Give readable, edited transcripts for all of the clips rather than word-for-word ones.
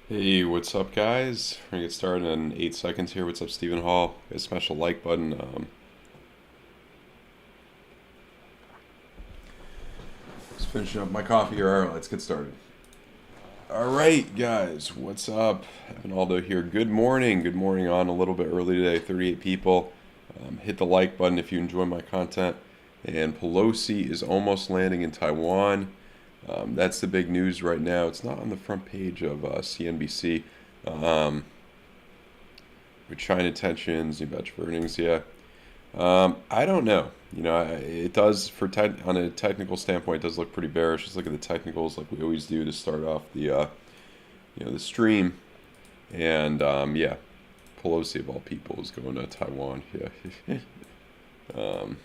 Hey, what's up, guys? We're gonna get started in 8 seconds here. What's up, Stephen Hall? Hit smash the like button. Just finishing up my coffee here. All right, let's get started. All right, guys, what's up? Evan Aldo here. Good morning. Good morning. On a little bit early today. 38 people. Hit the like button if you enjoy my content. And Pelosi is almost landing in Taiwan. That's the big news right now. It's not on the front page of CNBC. Um, with China tensions, new batch of earnings, yeah. I don't know. It does on a technical standpoint, it does look pretty bearish. Just look at the technicals, like we always do to start off the stream. And yeah, Pelosi of all people is going to Taiwan. Yeah. um,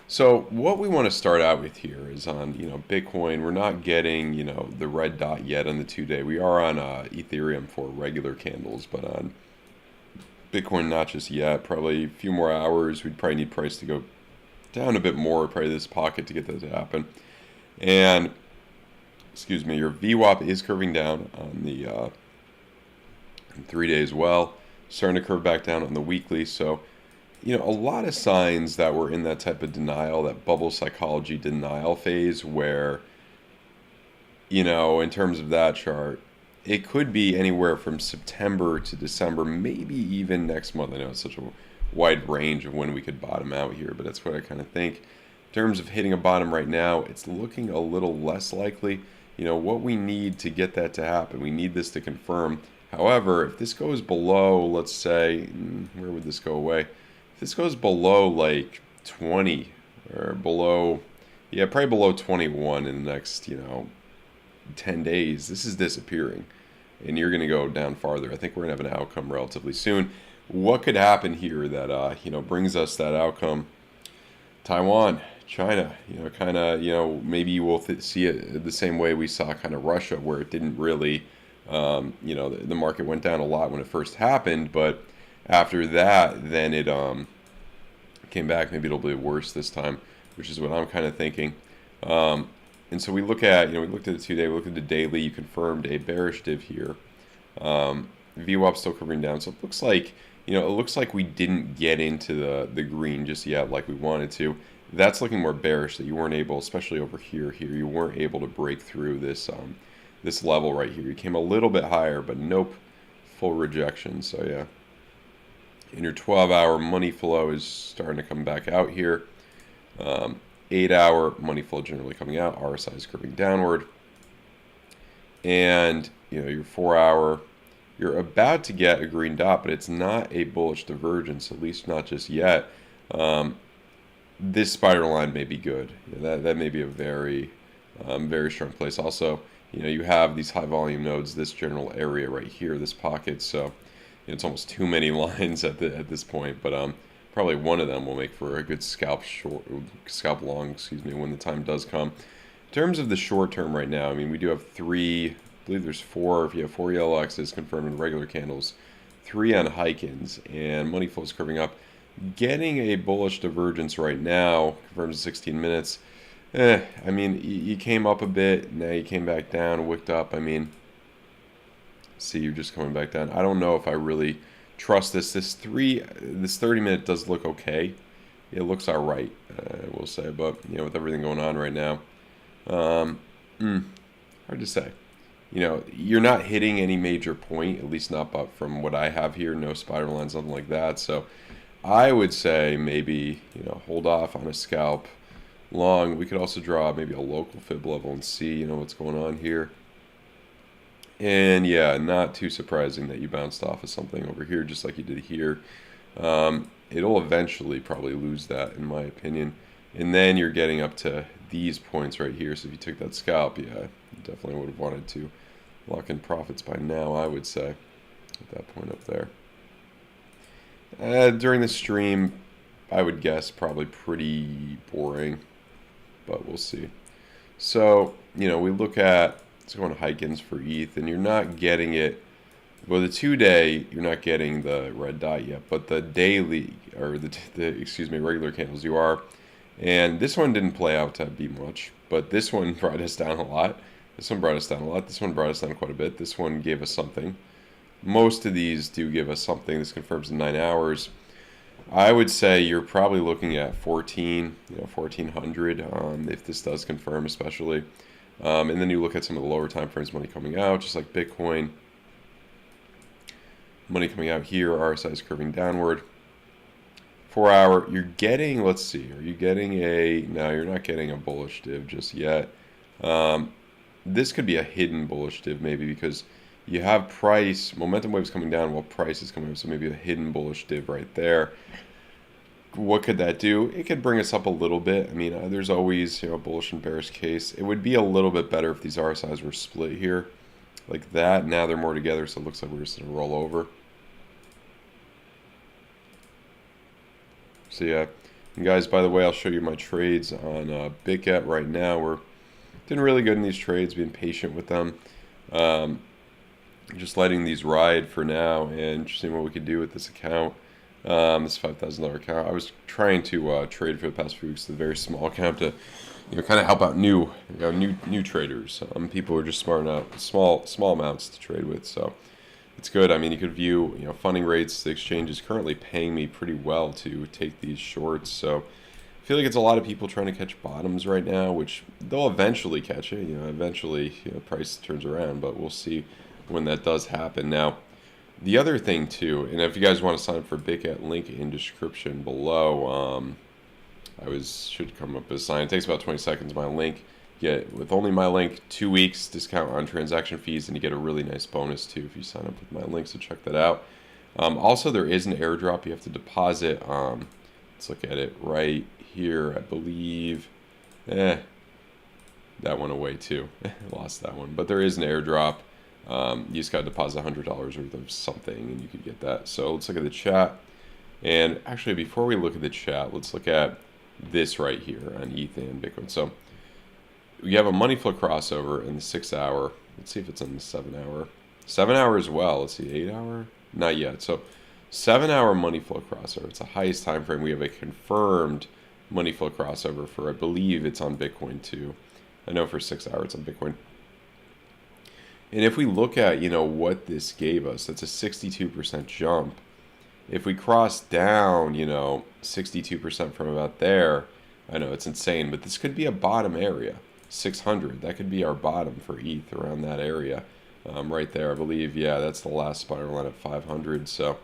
so what we want to start out with here is on Bitcoin. We're not getting the red dot yet on the 2 day. We are on Ethereum for regular candles, but on Bitcoin, not just yet. Probably a few more hours. We'd probably need price to go down a bit more, probably this pocket to get that to happen. And, excuse me, your VWAP is curving down on the 3 days well. Starting to curve back down on the weekly. So, a lot of signs that we're in that type of denial, that bubble psychology denial phase where, in terms of that chart, it could be anywhere from September to December, maybe even next month. I know it's such a wide range of when we could bottom out here, but that's what I kind of think. In terms of hitting a bottom right now, it's looking a little less likely. What we need to get that to happen, we need this to confirm. However, if this goes below, let's say, where would this go away? If this goes below like 20 or below, yeah, probably below 21 in the next, 10 days, this is disappearing. And you're going to go down farther. I think we're going to have an outcome relatively soon. What could happen here that, brings us that outcome? Taiwan, China, maybe we'll see it the same way we saw kind of Russia, where it didn't really, the market went down a lot when it first happened, but after that, then it came back. Maybe it'll be worse this time, which is what I'm kind of thinking. And so we look at, we looked at the 2 day, we looked at the daily, you confirmed a bearish div here. VWAP still curving down, so it looks like we didn't get into the green just yet like we wanted to. That's looking more bearish, that you weren't able, especially over here, you weren't able to break through this level right here. You came a little bit higher, but nope, full rejection. So yeah, and your 12-hour money flow is starting to come back out here. 8-hour money flow generally coming out. RSI is curving downward. And, your 4-hour, you're about to get a green dot, but it's not a bullish divergence, at least not just yet. This spider line may be good. That may be a very, very strong place. Also, you have these high volume nodes, this general area right here, this pocket. So, it's almost too many lines at this point, but probably one of them will make for a good scalp long, when the time does come. In terms of the short term right now, we do have three, I believe there's four, if you have four yellow X's confirmed in regular candles, 3 on Heikkens, and money flow is curving up. Getting a bullish divergence right now, confirmed in 16 minutes. You came up a bit, now you came back down, wicked up. See, you're just coming back down. I don't know if I really trust this. This 30-minute does look okay. It looks all right, I will say. But with everything going on right now, hard to say. You're not hitting any major point, at least not from what I have here. No spider lines, nothing like that. So I would say maybe hold off on a scalp long. We could also draw maybe a local fib level and see what's going on here. And yeah, not too surprising that you bounced off of something over here just like you did here. It'll eventually probably lose that, in my opinion. And then you're getting up to these points right here. So if you took that scalp, yeah, you definitely would have wanted to lock in profits by now, I would say, at that point up there. During the stream, I would guess probably pretty boring, but we'll see. So, we look at, let's go on Heikkens for ETH, and you're not getting it. Well, the 2 day, you're not getting the red dot yet, but the daily, or regular candles you are. And this one didn't play out to be much, but this one brought us down a lot. This one brought us down a lot. This one brought us down quite a bit. This one gave us something. Most of these do give us something. This confirms in 9 hours. I would say you're probably looking at 1400 if this does confirm, especially. And then you look at some of the lower time frames, money coming out, just like Bitcoin. Money coming out here, RSI is curving downward. 4 hour, you're getting, let's see, are you getting no, you're not getting a bullish div just yet. This could be a hidden bullish div maybe because you have price, momentum waves coming down while price is coming up, so maybe a hidden bullish div right there. What could that do? It could bring us up a little bit. I mean, there's always, bullish and bearish case. It would be a little bit better if these RSIs were split here like that. Now they're more together, so it looks like we're just going to roll over. So yeah, and guys, by the way, I'll show you my trades on BitGet right now. We're doing really good in these trades, being patient with them. Just letting these ride for now and just seeing what we could do with this account. This $5,000 account. I was trying to trade for the past few weeks with a very small account to, kind of help out new traders. People are just smart enough, small amounts to trade with. So it's good. I mean, you could view, funding rates. The exchange is currently paying me pretty well to take these shorts. So I feel like it's a lot of people trying to catch bottoms right now, which they'll eventually catch it. Eventually, price turns around, but we'll see when that does happen. Now, the other thing too, and if you guys want to sign up for BitGet, link in description below. Should come up as a sign. It takes about 20 seconds. My link, with only my link, 2 weeks discount on transaction fees, and you get a really nice bonus too if you sign up with my link. So check that out. Also, there is an airdrop you have to deposit. Let's look at it right here. I believe, that went away too. Lost that one, but there is an airdrop. You just got to deposit $100 worth of something and you could get that. So let's look at the chat. And actually, before we look at the chat, let's look at this right here on ETH and Bitcoin. So we have a money flow crossover in the 6 hour. Let's see if it's in the 7 hour. 7 hour as well. Let's see, 8 hour? Not yet. So 7 hour money flow crossover. It's the highest time frame. We have a confirmed money flow crossover for, I believe it's on Bitcoin too. I know for 6 hours it's on Bitcoin. And if we look at, what this gave us, that's a 62% jump. If we cross down, 62% from about there, I know it's insane, but this could be a bottom area, 600. That could be our bottom for ETH around that area right there. I believe, yeah, that's the last spiral line at 500. So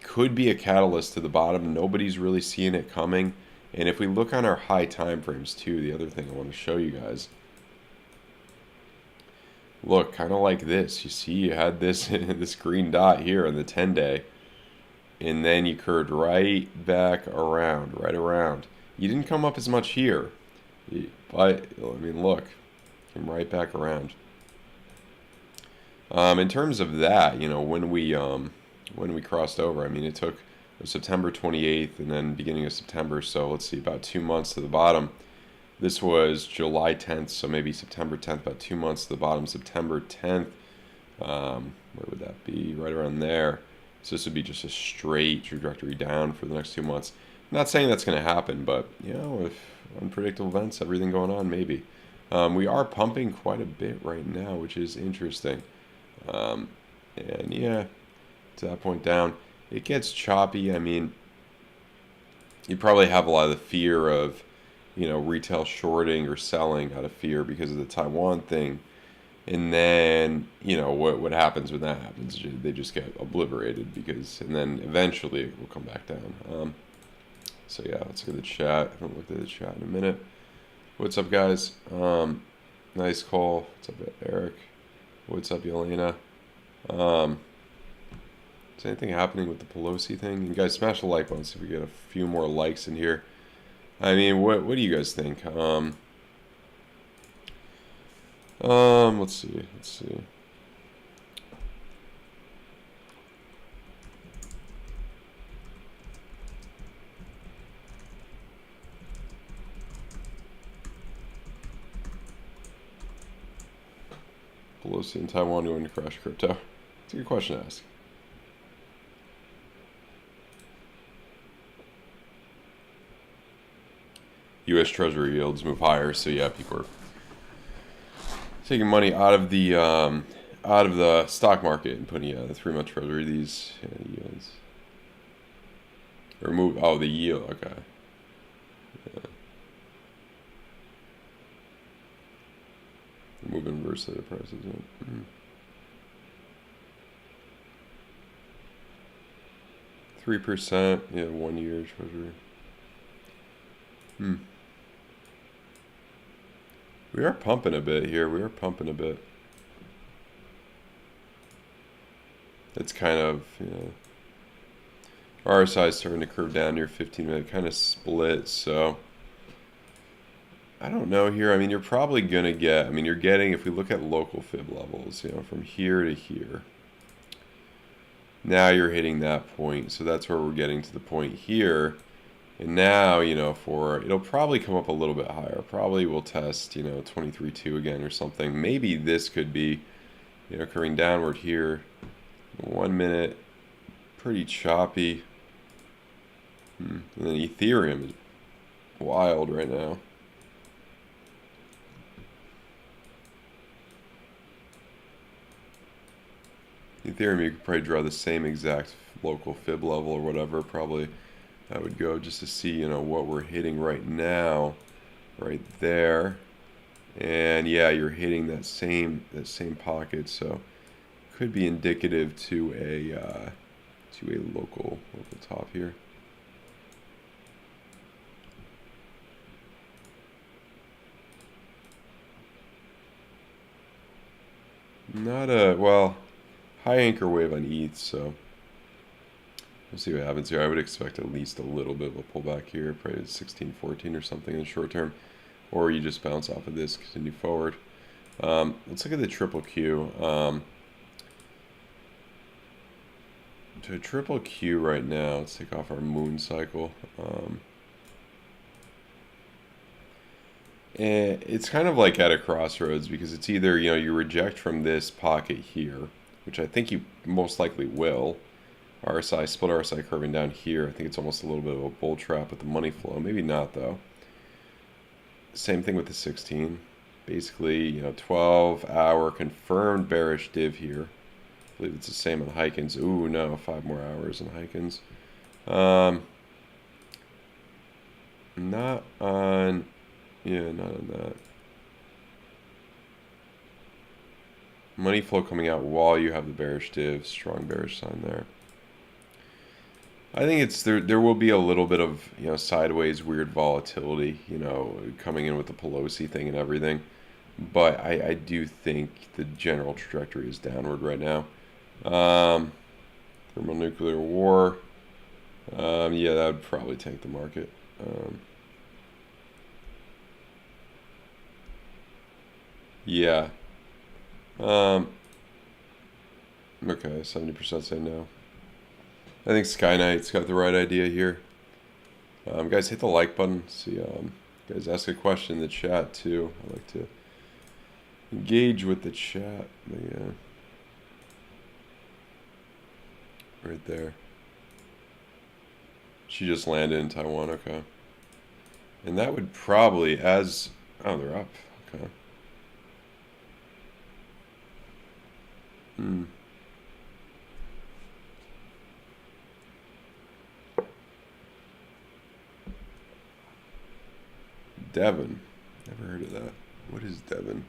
could be a catalyst to the bottom. Nobody's really seeing it coming. And if we look on our high time frames too, the other thing I want to show you guys, look, kind of like this. You see, you had this this green dot here on the 10-day, and then you curved right back around, right around. You didn't come up as much here, but I mean, look, came right back around. In terms of that, when we crossed over, I mean, it took September 28th and then beginning of September. So let's see, about 2 months to the bottom. This was July 10th, so maybe September 10th, about 2 months to the bottom. September 10th, where would that be? Right around there. So this would be just a straight trajectory down for the next 2 months. I'm not saying that's going to happen, but, if unpredictable events, everything going on, maybe. We are pumping quite a bit right now, which is interesting. And yeah, to that point down, it gets choppy. I mean, you probably have a lot of the fear of, retail shorting or selling out of fear because of the Taiwan thing. And then, what happens when that happens? They just get obliterated and then eventually it will come back down. So yeah, let's look at the chat. I haven't looked at the chat in a minute. What's up, guys? Nice call. What's up, Eric? What's up, Yelena? Is anything happening with the Pelosi thing? You guys smash the like button so we get a few more likes in here. I mean, what do you guys think? Let's see. Pelosi and Taiwan going to crash crypto? It's a good question to ask. U.S. Treasury yields move higher, so yeah, people are taking money out of the stock market and putting the 3-month treasury, these yields. Remove, oh, the yield, okay. Yeah. Remove inversely the prices. Yeah. 3%, yeah, 1-year treasury. We are pumping a bit here. We are pumping a bit. It's kind of, RSI is starting to curve down near 15-minute, kind of split, so I don't know here. I mean, you're probably going to get, I mean, you're getting, if we look at local fib levels, from here to here, now you're hitting that point, so that's where we're getting to the point here, and now, it'll probably come up a little bit higher. Probably we'll test, 23.2 again or something. Maybe this could be, curving downward here. 1 minute, pretty choppy. And then Ethereum is wild right now. Ethereum, you could probably draw the same exact local fib level or whatever. Probably I would go just to see, what we're hitting right now, right there. And yeah, you're hitting that same pocket, so could be indicative to a local top here. Not a, well, high anchor wave on ETH, so we'll see what happens here. I would expect at least a little bit of a pullback here, probably 16-14 or something in the short term, or you just bounce off of this, continue forward. Let's look at the triple Q. To a triple Q right now, let's take off our moon cycle. And it's kind of like at a crossroads, because it's either, you reject from this pocket here, which I think you most likely will. RSI, split RSI curving down here. I think it's almost a little bit of a bull trap with the money flow. Maybe not, though. Same thing with the 16. Basically, 12-hour confirmed bearish div here. I believe it's the same on Huygens. Ooh, no, 5 more hours on Huygens. Not on... Yeah, not on that. Money flow coming out while you have the bearish div. Strong bearish sign there. I think it's there will be a little bit of, sideways weird volatility, coming in with the Pelosi thing and everything. But I do think the general trajectory is downward right now. Thermonuclear war. Yeah, that would probably tank the market. Yeah. Okay, 70% say no. I think Skynight's got the right idea here. Guys, hit the like button. See, guys, ask a question in the chat too. I like to engage with the chat. Yeah, right there. She just landed in Taiwan. Okay, and that would probably, they're up. Okay. Devon. Never heard of that. What is Devon?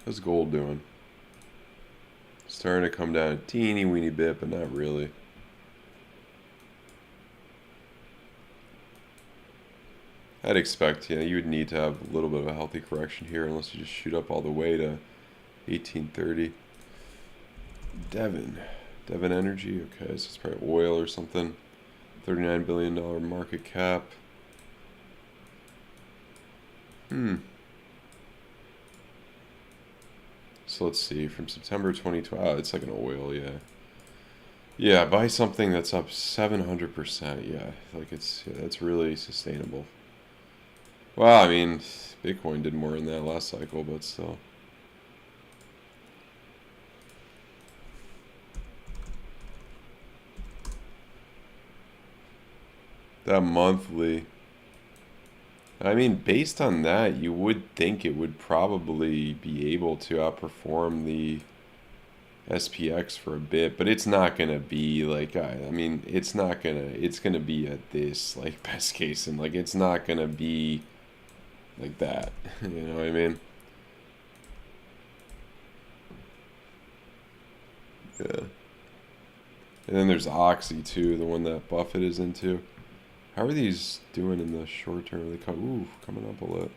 How's gold doing? Starting to come down a teeny weeny bit, but not really. I'd expect, you would need to have a little bit of a healthy correction here, unless you just shoot up all the way to 1830. Devon Energy. Okay, so it's probably oil or something. $39 billion market cap. So let's see, from September 2012, it's like an oil, yeah. Yeah, buy something that's up 700%, yeah. Like that's really sustainable. Well, I mean, Bitcoin did more in that last cycle, but still. That monthly I mean, based on that, you would think it would probably be able to outperform the SPX for a bit, but it's not gonna be like I mean, it's gonna be at this like best case, and like it's not gonna be like that. You know what I mean? Yeah. And then there's Oxy too, the one that Buffett is into. How are these doing in the short term? They come, ooh, coming up a lot.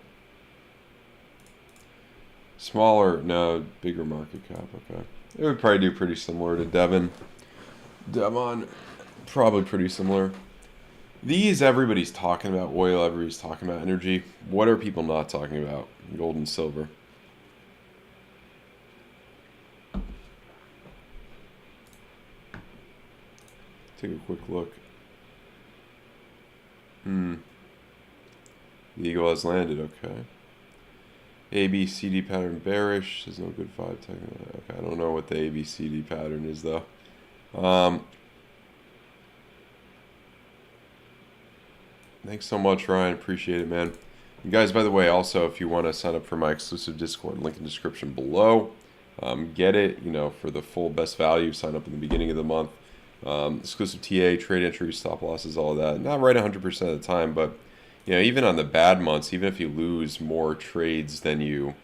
Smaller, no, bigger market cap. Okay, it would probably do pretty similar to Devon, probably pretty similar. These everybody's talking about oil, everybody's talking about energy. What are people not talking about? Gold and silver. Take a quick look. The eagle has landed. Okay. ABCD pattern bearish. There's no good vibe. Okay, I don't know what the ABCD pattern is though. Thanks so much, Ryan. Appreciate it, man. You guys, by the way, also, if you want to sign up for my exclusive Discord, link in the description below. Get it, for the full best value. Sign up in the beginning of the month. Exclusive TA, trade entries, stop losses, all of that. Not right 100% of the time, but even on the bad months, even if you lose more trades than you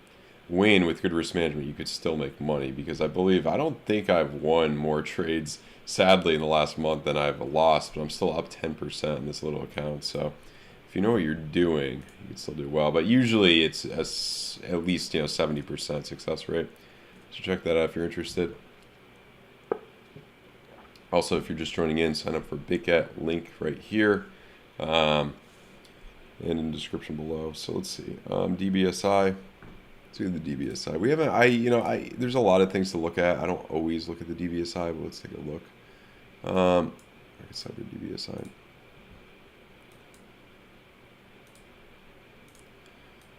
win with good risk management, you could still make money. Because I don't think I've won more trades, sadly, in the last month than I've lost, but I'm still up 10% in this little account. So if you know what you're doing, you can still do well. But usually it's at least 70% success rate. So check that out if you're interested. Also, if you're just joining in, sign up for BITGET, link right here, and in the description below. So let's see, DBSI. Let's do the DBSI. We haven't. There's a lot of things to look at. I don't always look at the DBSI, but let's take a look. I guess I did DBSI.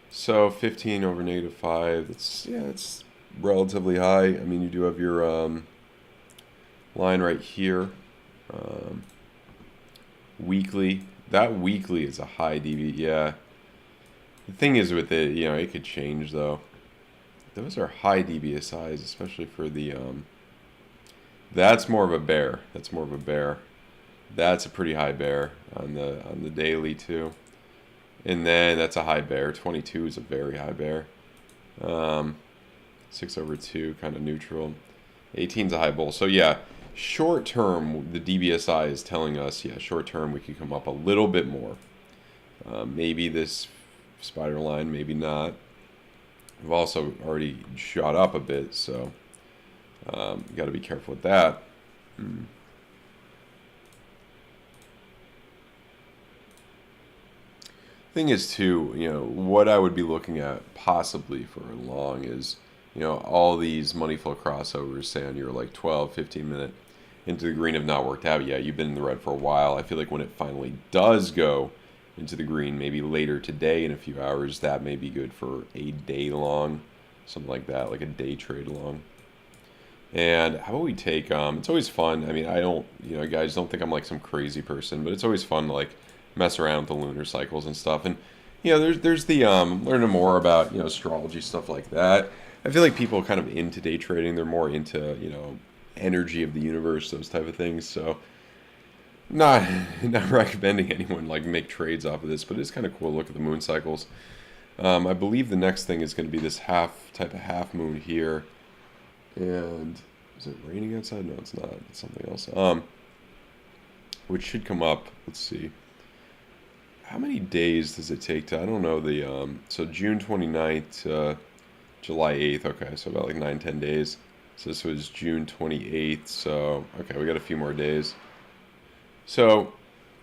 So 15 over -5. It's relatively high. I mean, you do have your line right here. Weekly. That weekly is a high DB. Yeah. The thing is with it, it could change though. Those are high DBSIs, especially for the that's more of a bear. That's more of a bear. That's a pretty high bear on the daily too. And then that's a high bear. 22 is a very high bear. 6 over 2, kind of neutral. 18 is a high bull. So yeah, short term, the DBSI is telling us, short term we could come up a little bit more. Maybe this spider line, maybe not. We've also already shot up a bit, so you got to be careful with that. Thing is too, what I would be looking at possibly for long is, all these money flow crossovers, say on your like 12, 15 minute into the green have not worked out yet. You've been in the red for a while. I feel like when it finally does go into the green, maybe later today in a few hours, that may be good for a day long, something like that, like a day trade long. And how about we take, it's always fun. I mean, I don't, guys don't think I'm like some crazy person, but it's always fun to like mess around with the lunar cycles and stuff. And, there's the, learning more about, astrology, stuff like that. I feel like people kind of into day trading, they're more into, energy of the universe, those type of things. So not recommending anyone like make trades off of this, but it's kind of cool to look at the moon cycles. I believe the next thing is going to be this type of half moon here. And is it raining outside? No, it's not. It's something else. Which should come up. Let's see. How many days does it take to, I don't know, so June 29th to July 8th. Okay, so about like 9-10 days. So this was June 28th. So, okay, we got a few more days. So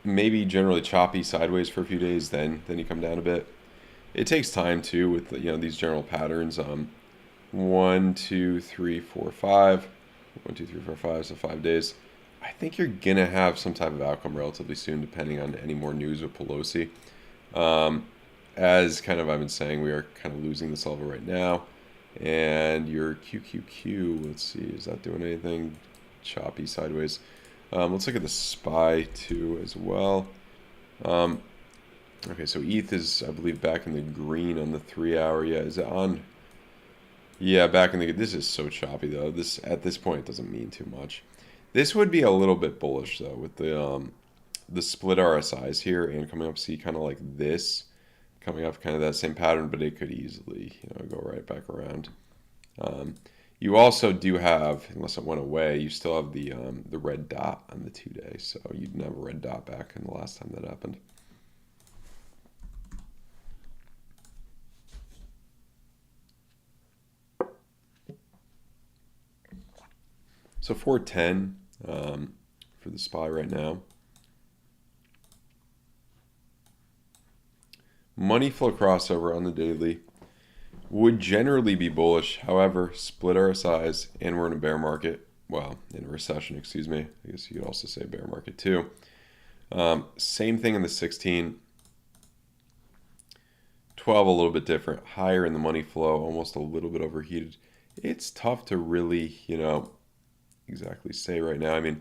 maybe generally choppy sideways for a few days, then you come down a bit. It takes time too with these general patterns. 1, 2, 3, 4, 5. 1, 2, 3, 4, 5. So 5 days. I think you're gonna have some type of outcome relatively soon, depending on any more news with Pelosi. As kind of I've been saying, we are kind of losing this level right now. And your QQQ, let's see, is that doing anything? Choppy sideways. Let's look at the SPY too as well. Okay, so ETH is, I believe, back in the green on the 3 hour. Yeah, is it on? Yeah, back in the. This is so choppy though. This at this point it doesn't mean too much. This would be a little bit bullish though with the split RSIs here and coming up. See, kind of like this, coming up kind of that same pattern, but it could easily go right back around. You also do have, unless it went away, you still have the red dot on the 2 day. So you didn't have a red dot back in the last time that happened. So 410 for the SPY right now. Money flow crossover on the daily would generally be bullish. However, split RSIs and we're in a bear market. Well, in a recession, excuse me. I guess you could also say bear market too. Same thing in the 16. 12 a little bit different. Higher in the money flow, almost a little bit overheated. It's tough to really, exactly say right now. I mean,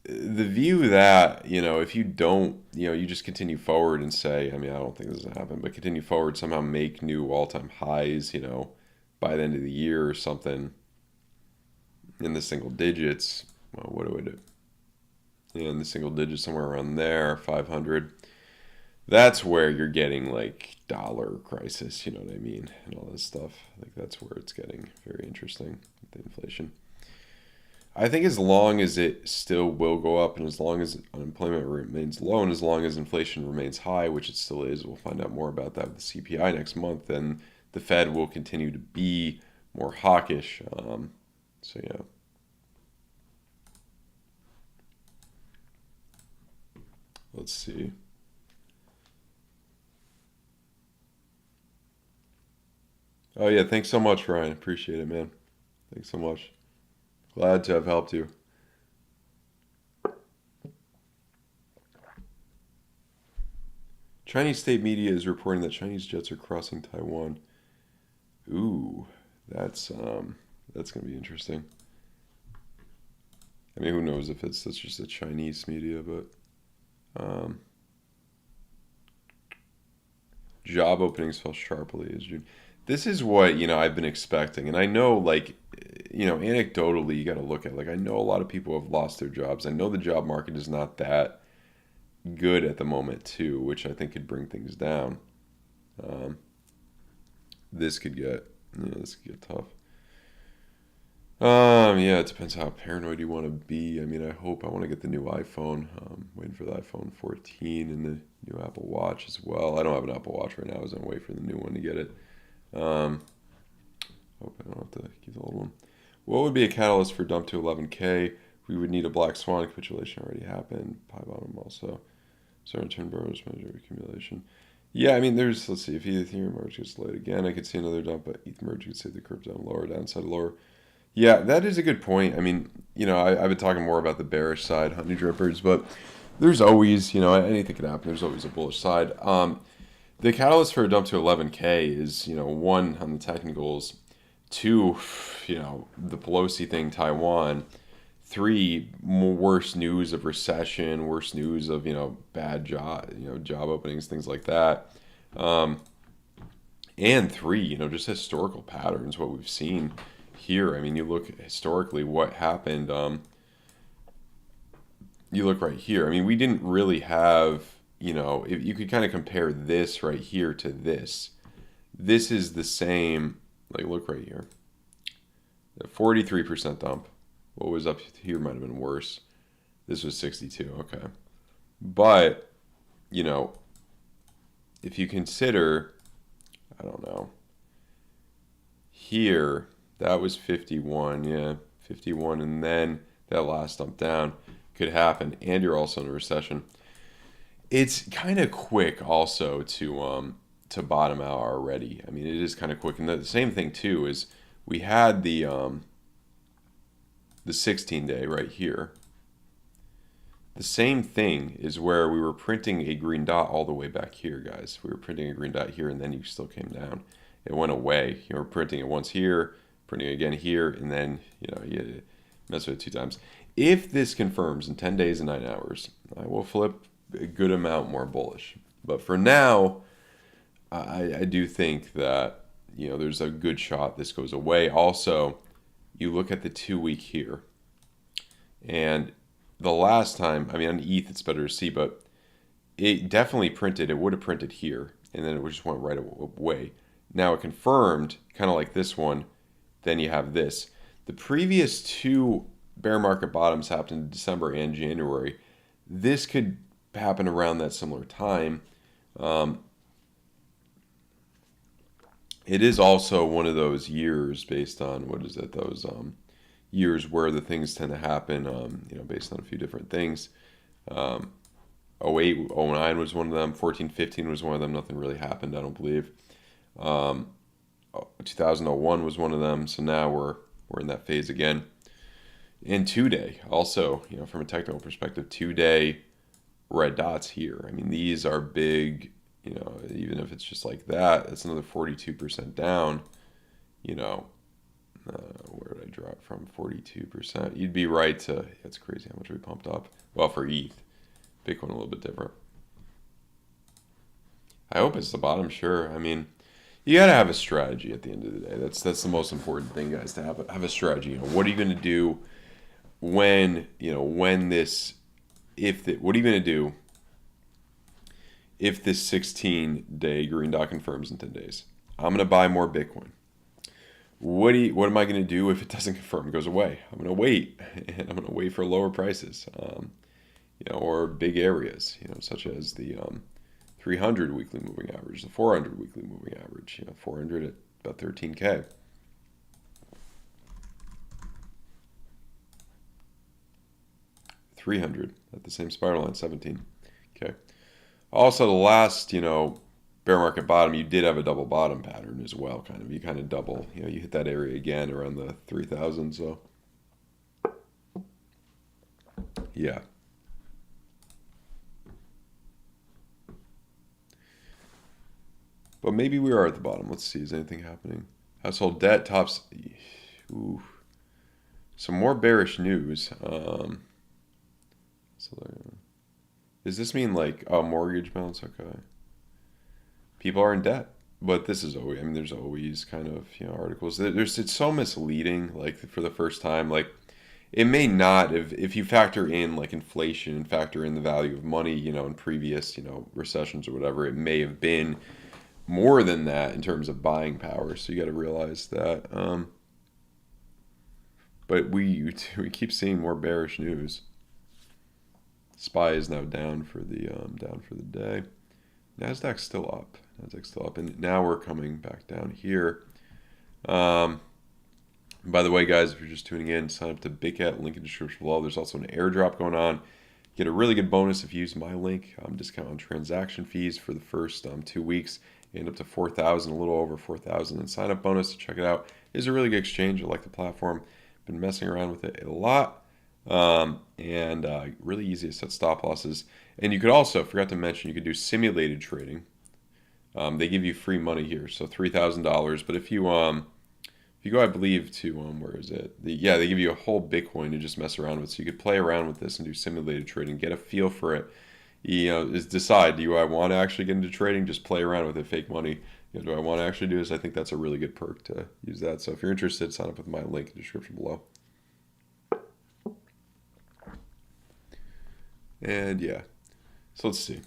the view that, if you don't, you just continue forward and say, I mean, I don't think this will happen, but continue forward, somehow make new all-time highs, by the end of the year or something in the single digits. Well, what would it? In the single digits, somewhere around there, 500. That's where you're getting like dollar crisis, you know what I mean? And all this stuff. Like that's where it's getting very interesting with the inflation. I think as long as it still will go up and as long as unemployment remains low and as long as inflation remains high, which it still is, we'll find out more about that with the CPI next month, then the Fed will continue to be more hawkish. So yeah. Let's see. Oh yeah, thanks so much, Ryan. Appreciate it, man. Thanks so much. Glad to have helped you. Chinese state media is reporting that Chinese jets are crossing Taiwan. Ooh, that's gonna be interesting. I mean, who knows if that's just a Chinese media, but job openings fell sharply as June. This is what I've been expecting, and I know anecdotally you got to look at I know a lot of people have lost their jobs. I know the job market is not that good at the moment too, which I think could bring things down. This could get tough. Yeah, it depends how paranoid you want to be. I mean, I want to get the new iPhone. Waiting for the iPhone 14 and the new Apple Watch as well. I don't have an Apple Watch right now. I was gonna wait for the new one to get it. Hope I don't have to keep the old one. What would be a catalyst for dump to 11K? We would need a black swan. Capitulation already happened. Pie bottom also. Certain turn bonus measure accumulation. Yeah, I mean, let's see, if Ethereum merge gets delayed again, I could see another dump, but ETH merge could see the curve down lower, downside lower. Yeah, that is a good point. I mean, I've been talking more about the bearish side, honey drippers, but there's always, anything can happen. There's always a bullish side. The catalyst for a dump to 11K is, one, on the technicals, two, the Pelosi thing, Taiwan, three, worse news of recession, worse news of, bad job, job openings, things like that. And three, just historical patterns, what we've seen here. I mean, you look historically what happened. You look right here. I mean, we didn't really have, if you could kind of compare this right here to this. This is the same, look right here. A 43% dump. What was up here might have been worse. This was 62, okay. But, if you consider, I don't know, here, that was 51, yeah, 51, and then that last dump down could happen, and you're also in a recession. It's kind of quick also to bottom out already. I mean, it is kind of quick, and the same thing too is we had the 16-day right here. The same thing is where we were printing a green dot all the way back here, guys. We were printing a green dot here, and then you still came down. It went away. You were printing it once here, printing it again here, and then you mess with it 2 times. If this confirms in 10 days and 9 hours, I will flip a good amount more bullish. But for now, I do think that, there's a good shot this goes away. Also, you look at the 2-week here, and the last time, on ETH it's better to see, but it definitely printed. It would have printed here, and then it just went right away. Now it confirmed, kind of like this one. Then you have this. The previous 2 bear market bottoms happened in December and January. This could happen around that similar time. It is also one of those years based on, those years where the things tend to happen, based on a few different things. 08, 09 was one of them. 14, 15 was one of them. Nothing really happened, I don't believe. 2001 was one of them. So now we're in that phase again. And 2-day, also, from a technical perspective, 2-day red dots here. These are big. Even if it's just like that, it's another 42% down. Where did I drop from? 42%. You'd be right to. That's crazy how much we pumped up. Well, for ETH, Bitcoin a little bit different. I hope it's the bottom. Sure. You gotta have a strategy at the end of the day. That's the most important thing, guys. To have a strategy. What are you gonna do when this? What are you gonna do if this 16-day green dot confirms in 10 days? I'm going to buy more Bitcoin. What am I going to do if it doesn't confirm? It goes away. I'm going to wait, and I'm going to wait for lower prices, or big areas, such as the 300 weekly moving average, the 400 weekly moving average, 400 at about 13K. $300 at the same spiral line, 17. Okay. Also, the last, bear market bottom, you did have a double bottom pattern as well, kind of. You kind of double, you hit that area again around the 3,000, so. Yeah. But maybe we are at the bottom. Let's see, is anything happening? Household debt tops. Ooh. Some more bearish news. Does this mean like a mortgage balance? Okay. People are in debt, but this is always. There's always kind of articles. It's so misleading. Like for the first time, like it may not if you factor in like inflation and factor in the value of money, in previous recessions or whatever, it may have been more than that in terms of buying power. So you got to realize that. But we keep seeing more bearish news. SPY is now down for the day. Nasdaq's still up. And now we're coming back down here. By the way, guys, if you're just tuning in, sign up to BITGET. Link in the description below. There's also an airdrop going on. Get a really good bonus if you use my link. Discount on transaction fees for the first 2 weeks. You end up to 4,000, a little over 4,000. And sign up bonus to check it out. It's a really good exchange. I like the platform. Been messing around with it a lot. Really easy to set stop losses. And you could also, forgot to mention, you could do simulated trading. They give you free money here, so $3,000. But if you go, I believe, to where is it? They give you a whole Bitcoin to just mess around with. So you could play around with this and do simulated trading, get a feel for it. Decide, do I want to actually get into trading? Just play around with it, fake money. Do I want to actually do this? I think that's a really good perk to use that. So if you're interested, sign up with my link in the description below. And yeah, so let's see.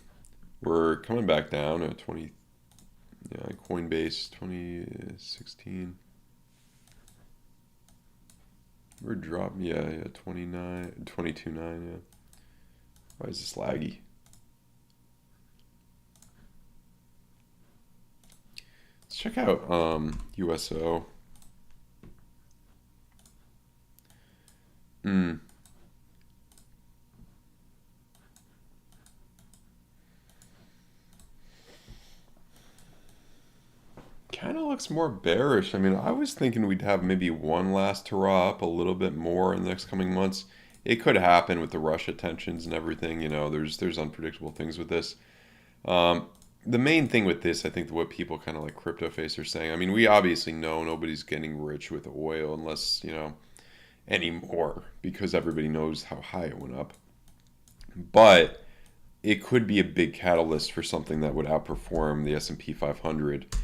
We're coming back down at Coinbase 2016. We're dropping, 22.9, yeah. Why is this laggy? Let's check out USO. Kind of looks more bearish. I was thinking we'd have maybe one last hurrah up a little bit more in the next coming months. It could happen with the Russia tensions and everything. There's unpredictable things with this. The main thing with this, I think, what people kind of like Crypto Face are saying. We obviously know nobody's getting rich with oil unless anymore, because everybody knows how high it went up. But it could be a big catalyst for something that would outperform the S&P 500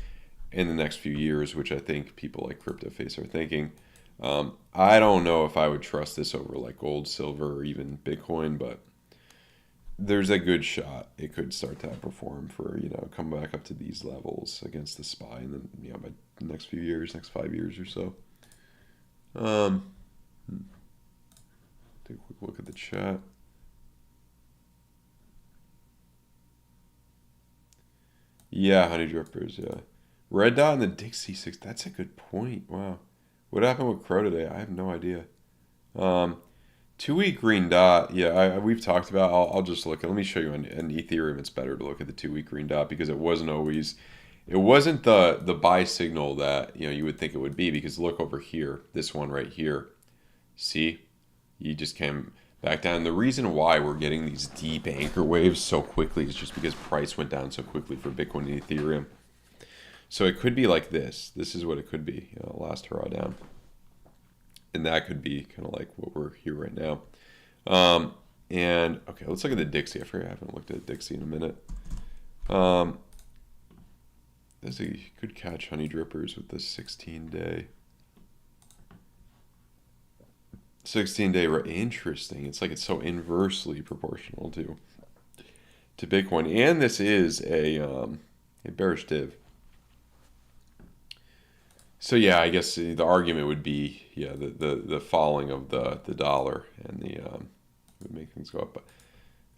in the next few years, which I think people like CryptoFace are thinking. I don't know if I would trust this over like gold, silver, or even Bitcoin, but there's a good shot it could start to outperform for, come back up to these levels against the SPY, and then, by the next few years, next 5 years or so. Take a quick look at the chat. Yeah, honey drippers, yeah. Red dot and the Dixie 6, that's a good point. Wow. What happened with Crow today? I have no idea. 2-week green dot, yeah, we've talked about. I'll just look at. Let me show you on Ethereum. It's better to look at the 2-week green dot because it wasn't the buy signal that you would think it would be. Because look over here, this one right here. See, you just came back down. The reason why we're getting these deep anchor waves so quickly is just because price went down so quickly for Bitcoin and Ethereum. So it could be like this. This is what it could be. Last hurrah down. And that could be kind of like what we're here right now. And okay, let's look at the Dixie. I haven't looked at Dixie in a minute. There's a good catch, honey drippers, with the 16-day. 16-day, interesting. It's like it's so inversely proportional to Bitcoin, and this is a bearish div. So yeah, I guess the argument would be the falling of the dollar and would make things go up. But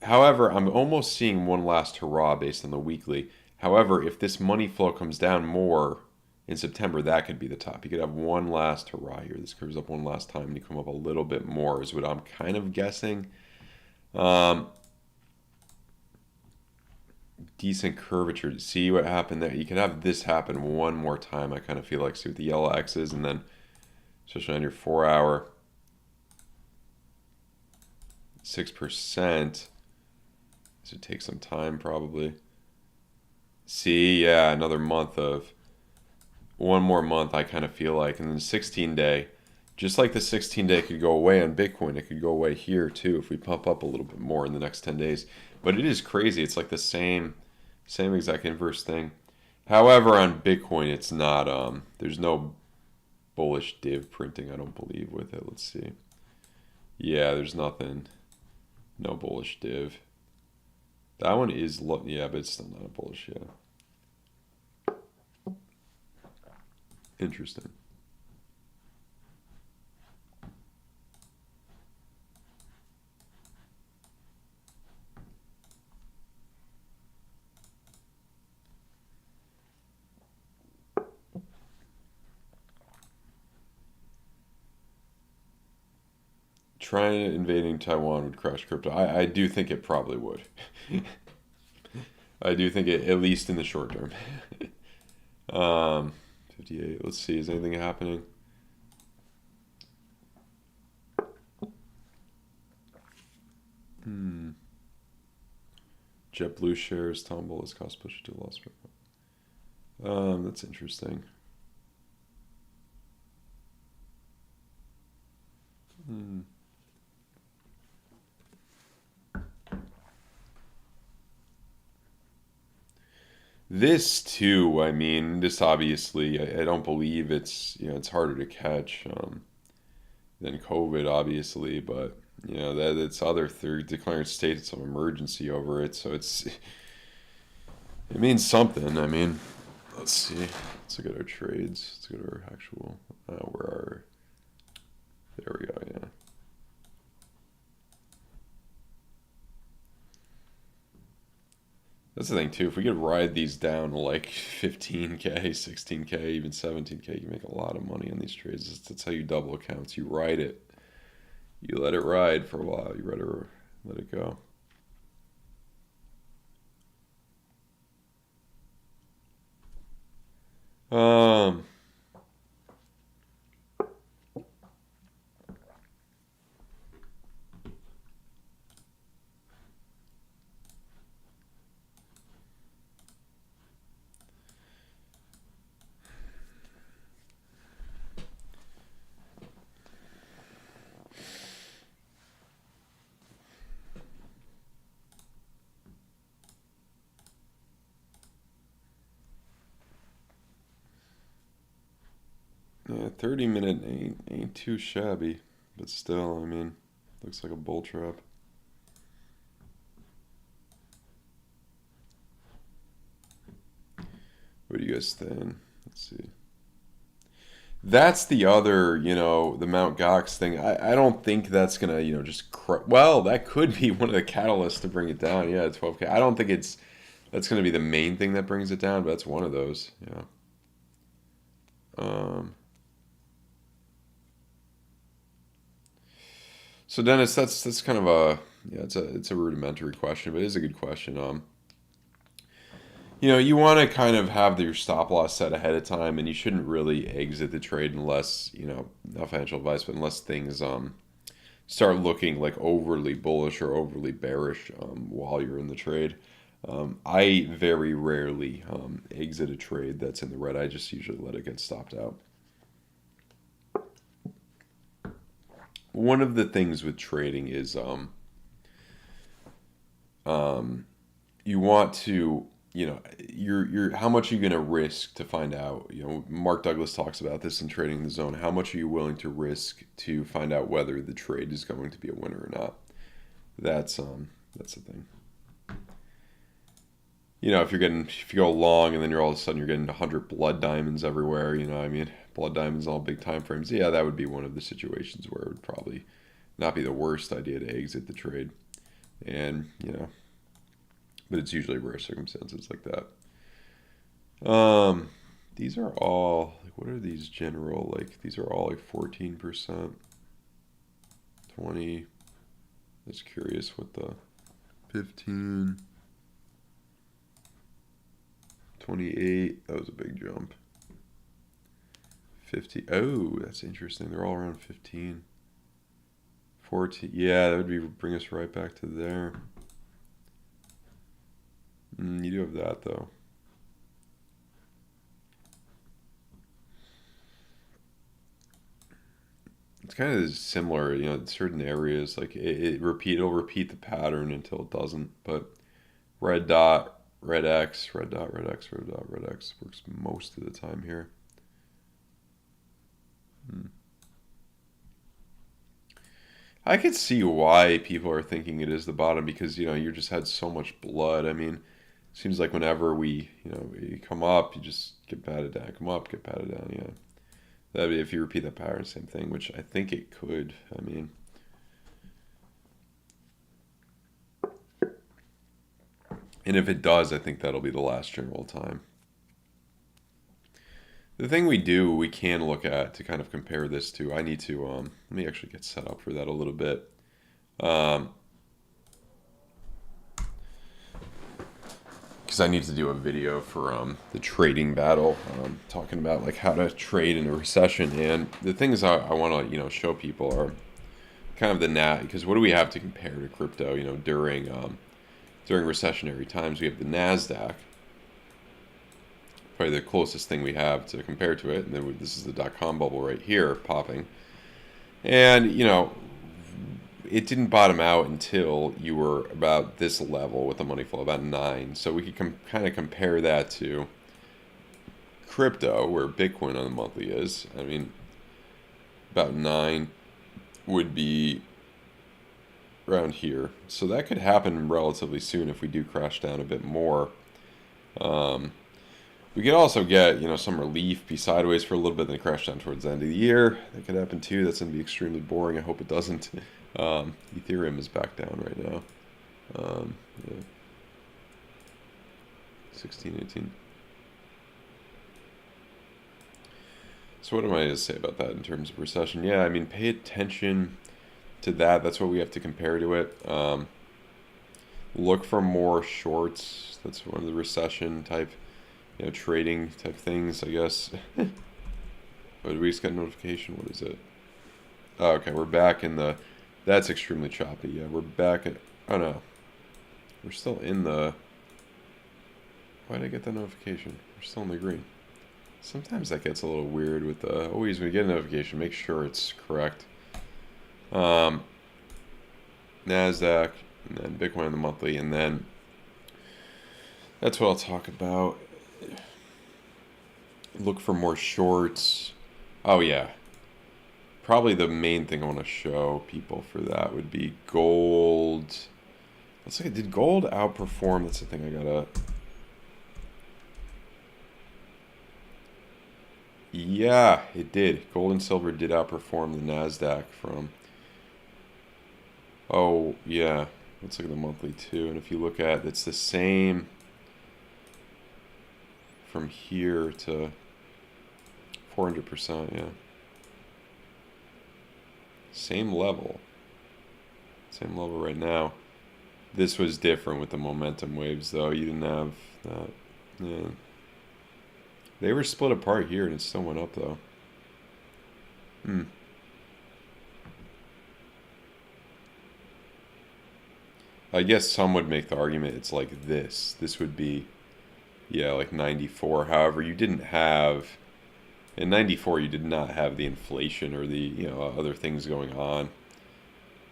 however, I'm almost seeing one last hurrah based on the weekly. However, if this money flow comes down more in September, that could be the top. You could have one last hurrah here. This curves up one last time and you come up a little bit more is what I'm kind of guessing. Decent curvature. See what happened there? You could have this happen one more time, I kind of feel like. See with the yellow X's, and then especially on your 4-hour 6%. This would take some time probably. See, yeah, another month of one more month, I kind of feel like. And then the 16-day, just like the 16-day could go away on Bitcoin, it could go away here too if we pump up a little bit more in the next 10 days. But it is crazy. It's like the same exact inverse thing. However, on Bitcoin, it's not, there's no bullish div printing, I don't believe, with it. Let's see. Yeah, there's nothing. No bullish div. That one is, yeah, but it's still not a bullish, yeah. Interesting. China invading Taiwan would crash crypto. I do think it probably would. I do think it, at least in the short term. 58. Let's see. Is anything happening? JetBlue shares tumble as cost push to loss. That's interesting. This too, I mean, this obviously, I don't believe it's, it's harder to catch than COVID, obviously, but, that it's other through declaring states of emergency over it, so it means something. I mean, let's see, let's look at our trades, let's look at our actual, there we go, yeah. That's the thing too. If we could ride these down to like 15K, 16K, even 17K, you make a lot of money on these trades. That's how you double accounts. You ride it. You let it ride for a while. You let it go. 30-minute ain't too shabby, but still, I mean, looks like a bull trap. What do you guys think? Let's see. That's the other, the Mt. Gox thing. I don't think that's gonna, just well, that could be one of the catalysts to bring it down. Yeah, 12K. I don't think that's gonna be the main thing that brings it down, but that's one of those. Yeah. So Dennis, that's kind of it's a rudimentary question, but it is a good question. You want to kind of have your stop loss set ahead of time, and you shouldn't really exit the trade unless, not financial advice, but unless things start looking like overly bullish or overly bearish while you're in the trade. I very rarely exit a trade that's in the red. I just usually let it get stopped out. One of the things with trading is you want to, you're how much are you going to risk to find out? Mark Douglas talks about this in Trading the Zone. How much are you willing to risk to find out whether the trade is going to be a winner or not? That's the thing. If you go long and then you're all of a sudden you're getting 100 blood diamonds everywhere, blood diamonds on all big time frames. Yeah, that would be one of the situations where it would probably not be the worst idea to exit the trade. And, but it's usually rare circumstances like that. These are all, what are these general, these are all 14%, 20, just curious what the 15, 28, that was a big jump. 50, oh, that's interesting, they're all around 15. 14, yeah, that would bring us right back to there. You do have that, though. It's kind of similar, in certain areas, it'll repeat the pattern until it doesn't, but red dot, red X, red dot, red X, red dot, red X works most of the time here. I could see why people are thinking it is the bottom because, you just had so much blood. I mean, it seems like whenever we come up, you just get patted down, come up, get patted down, yeah. That'd be if you repeat that pattern, same thing, which I think it could. I mean, and if it does, I think that'll be the last general time. The thing we can look at to kind of compare this to, I need to, let me actually get set up for that a little bit. Because I need to do a video for the trading battle, talking about how to trade in a recession. And the things I want to, show people are kind of the because what do we have to compare to crypto, during recessionary times? We have the NASDAQ. Probably the closest thing we have to compare to it, and then this is the .com bubble right here popping, and it didn't bottom out until you were about this level with the money flow, about 9. So we could kind of compare that to crypto, where Bitcoin on the monthly is. I mean, about 9 would be around here, so that could happen relatively soon if we do crash down a bit more. We could also get, some relief, be sideways for a little bit, then crash down towards the end of the year. That could happen too. That's going to be extremely boring. I hope it doesn't. Ethereum is back down right now. Yeah. 16, 18. So what am I to say about that in terms of recession? Yeah, I mean, pay attention to that. That's what we have to compare to it. Look for more shorts. That's one of the recession type, trading type things, I guess. But we just got a notification. What is it? Oh, okay, we're back in the... That's extremely choppy. Yeah, we're back at... Oh, no. We're still in the... Why did I get that notification? We're still in the green. Sometimes that gets a little weird with the... Always when you get a notification, make sure it's correct. NASDAQ, and then Bitcoin on the monthly, and then... That's what I'll talk about. Look for more shorts. Oh yeah, probably the main thing I want to show people for that would be gold. Let's look at, did gold outperform? That's the thing I gotta. Yeah, it did. Gold and silver did outperform the NASDAQ from. Oh yeah, let's look at the monthly too. And if you look at, it's the same from here to 400%. Yeah, same level. Same level right now. This was different with the momentum waves, though. You didn't have that. Yeah. They were split apart here, and it still went up, though. I guess some would make the argument it's like this. This would be, yeah, like 94. However, you didn't have, in 94, you did not have the inflation or the, other things going on.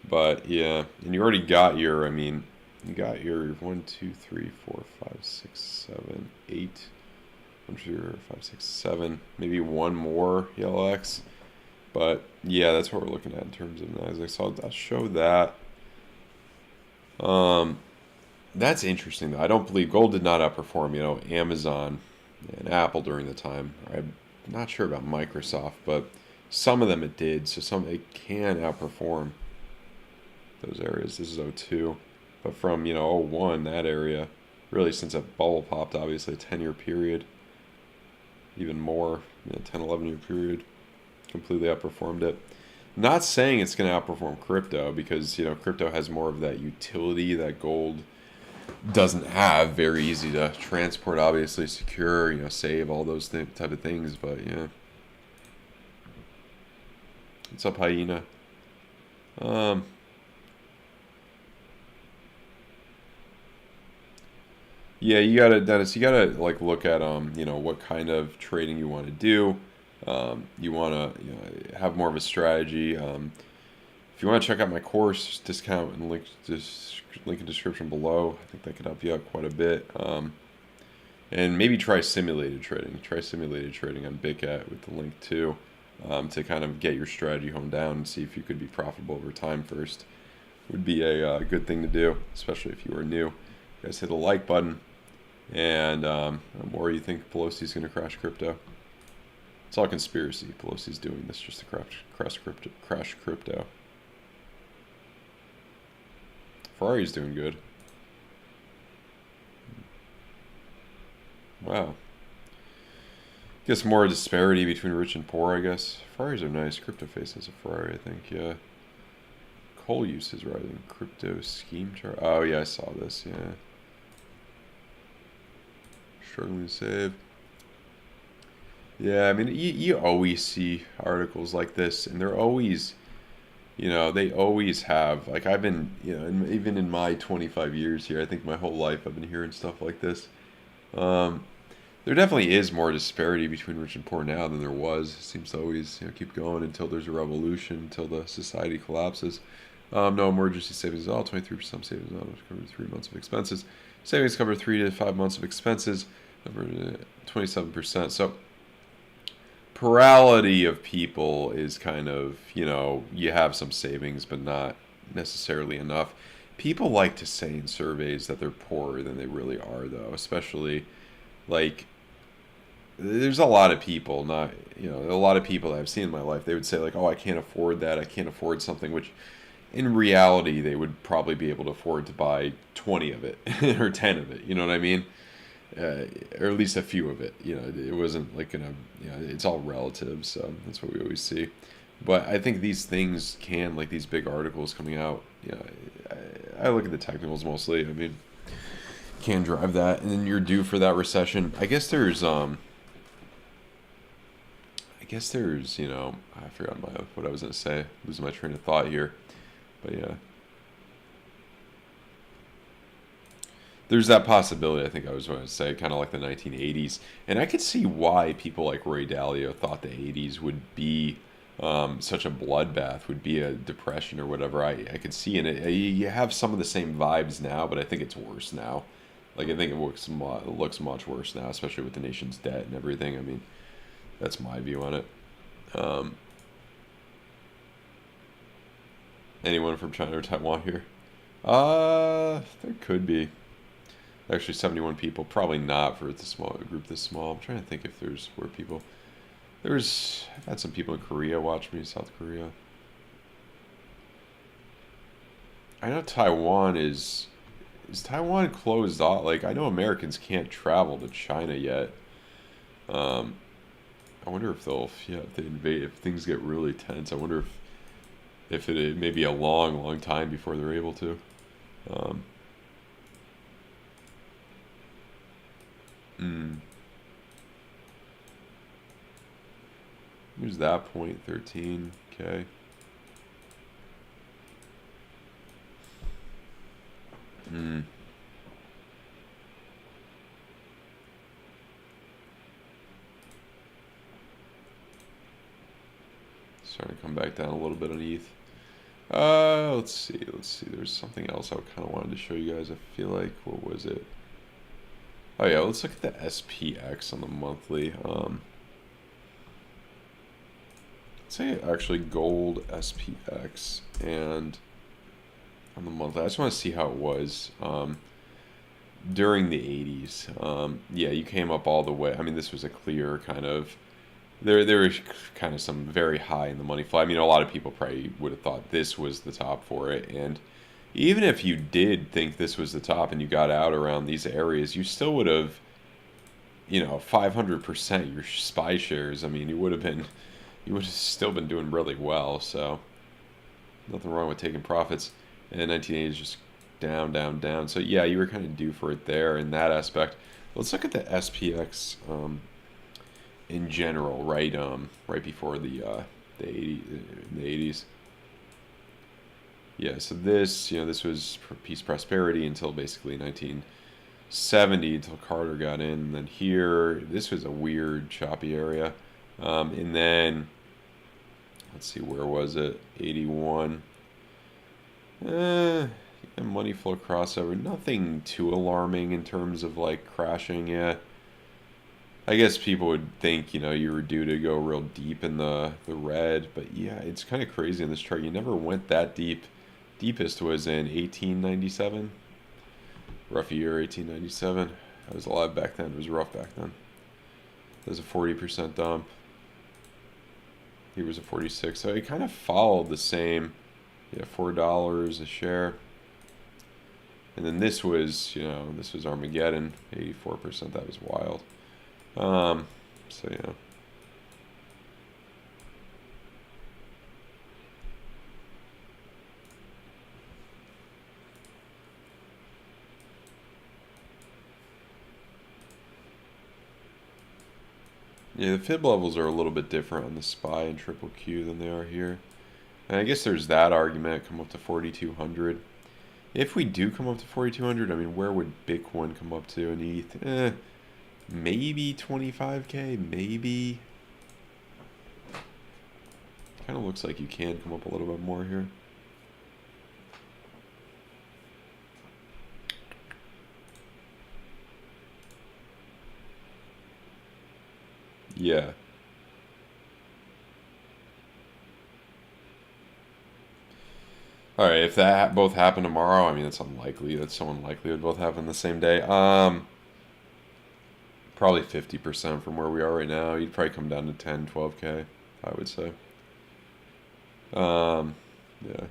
But, yeah, and you already got your, I mean, you got your 1, 2, 3, 4, 5, 6, 7, 8, 1, 2, 5, 6, 7, maybe one more ELX. But, yeah, that's what we're looking at in terms of NASDAQ. So I'll show that. That's interesting, though. I don't believe gold did not outperform, Amazon and Apple during the time. I'm not sure about Microsoft, but some of them it did. So some it can outperform those areas. This is '02, but from '01, that area, really since that bubble popped, obviously a 10-year period, even more, 10, 11-year period, completely outperformed it. Not saying it's going to outperform crypto because crypto has more of that utility that gold doesn't have. Very easy to transport, obviously secure, save, all those type of things. But yeah, what's up, Hyena? Yeah, you gotta, Dennis. You gotta like look at what kind of trading you want to do. You want to have more of a strategy. If you want to check out my course, discount and link in description below. I think that could help you out quite a bit. And maybe try simulated trading. Try simulated trading on BITGET with the link too, to kind of get your strategy honed down and see if you could be profitable over time first. Would be a good thing to do, especially if you are new. You guys hit the like button, and or you think Pelosi's going to crash crypto. It's all conspiracy. Pelosi's doing this just to crash crypto. Ferrari's doing good. Wow. Guess more disparity between rich and poor, I guess. Ferraris are nice. Crypto Face has a Ferrari, I think, yeah. Coal use is rising. Crypto scheme chart. Oh, yeah, I saw this, yeah. Struggling to save. Yeah, I mean, you always see articles like this, and they're always, they always have, like, I've been, even in my 25 years here, I think my whole life I've been hearing stuff like this. There definitely is more disparity between rich and poor now than there was. It seems to always, keep going until there's a revolution, until the society collapses. No emergency savings at all, 23% savings cover 3 months of expenses. Savings cover 3 to 5 months of expenses, over 27%. So, plurality of people is kind of, you have some savings, but not necessarily enough. People like to say in surveys that they're poorer than they really are, though, especially, like, there's a lot of people, not, a lot of people that I've seen in my life, they would say, like, oh, I can't afford that, I can't afford something, which, in reality, they would probably be able to afford to buy 20 of it, or 10 of it, you know what I mean? Or at least a few of it. It wasn't like it's all relative, so that's what we always see. But I think these things can, like these big articles coming out, I look at the technicals mostly. I mean, can drive that, and then you're due for that recession. I guess there's I forgot what I was gonna say. Losing my train of thought here, but yeah. There's that possibility, I think I was going to say, kind of like the 1980s. And I could see why people like Ray Dalio thought the 80s would be such a bloodbath, would be a depression or whatever. I could see in it. You have some of the same vibes now, but I think it's worse now. Like, I think it looks much worse now, especially with the nation's debt and everything. I mean, that's my view on it. Um, anyone from China or Taiwan here? There could be. Actually, 71 people. Probably not for this small a group this small. I'm trying to think if were people. I've had some people in Korea watch me, South Korea. I know Taiwan is Taiwan closed off? Like, I know Americans can't travel to China yet. Um, I wonder if if they invade, if things get really tense. I wonder if it may be a long, long time before they're able to. Um, hmm. Here's that point, 13. Okay. Hmm. Starting to come back down a little bit on ETH. Let's see. Let's see. There's something else I kind of wanted to show you guys. I feel like, what was it? Oh yeah, let's look at the SPX on the monthly. Let's say actually gold SPX and on the monthly. I just want to see how it was during the 80s. Yeah, you came up all the way. I mean, this was a clear kind of there was kind of some very high in the money flow. I mean, a lot of people probably would have thought this was the top for it, and even if you did think this was the top and you got out around these areas, you still would have, 500% your SPY shares. I mean, you would have still been doing really well. So nothing wrong with taking profits. And 1980 is just down, down, down. So yeah, you were kind of due for it there in that aspect. Let's look at the SPX in general, right? Right before the 80s. Yeah. So this was peace prosperity until basically 1970, until Carter got in. And then here, this was a weird choppy area. And then let's see, where was it? 81. Money flow crossover. Nothing too alarming in terms of like crashing. Yeah. I guess people would think, you were due to go real deep in the red, but yeah, it's kind of crazy in this chart. You never went that deep. Deepest was in 1897. Rough year, 1897. I was alive back then. It was rough back then. There's a 40% dump. Here was a 46. So it kind of followed the same. Yeah, $4 a share. And then this was, this was Armageddon, 84%. That was wild. So yeah. Yeah, the fib levels are a little bit different on the SPY and triple Q than they are here. And I guess there's that argument, come up to 4,200. If we do come up to 4,200, I mean, where would Bitcoin come up to in ETH? Maybe 25K, maybe. Kind of looks like you can come up a little bit more here. Yeah. All right, if that both happen tomorrow, I mean, it's unlikely. That's so unlikely it would both happen the same day. Probably 50% from where we are right now. You'd probably come down to 10, 12K, I would say. Yeah.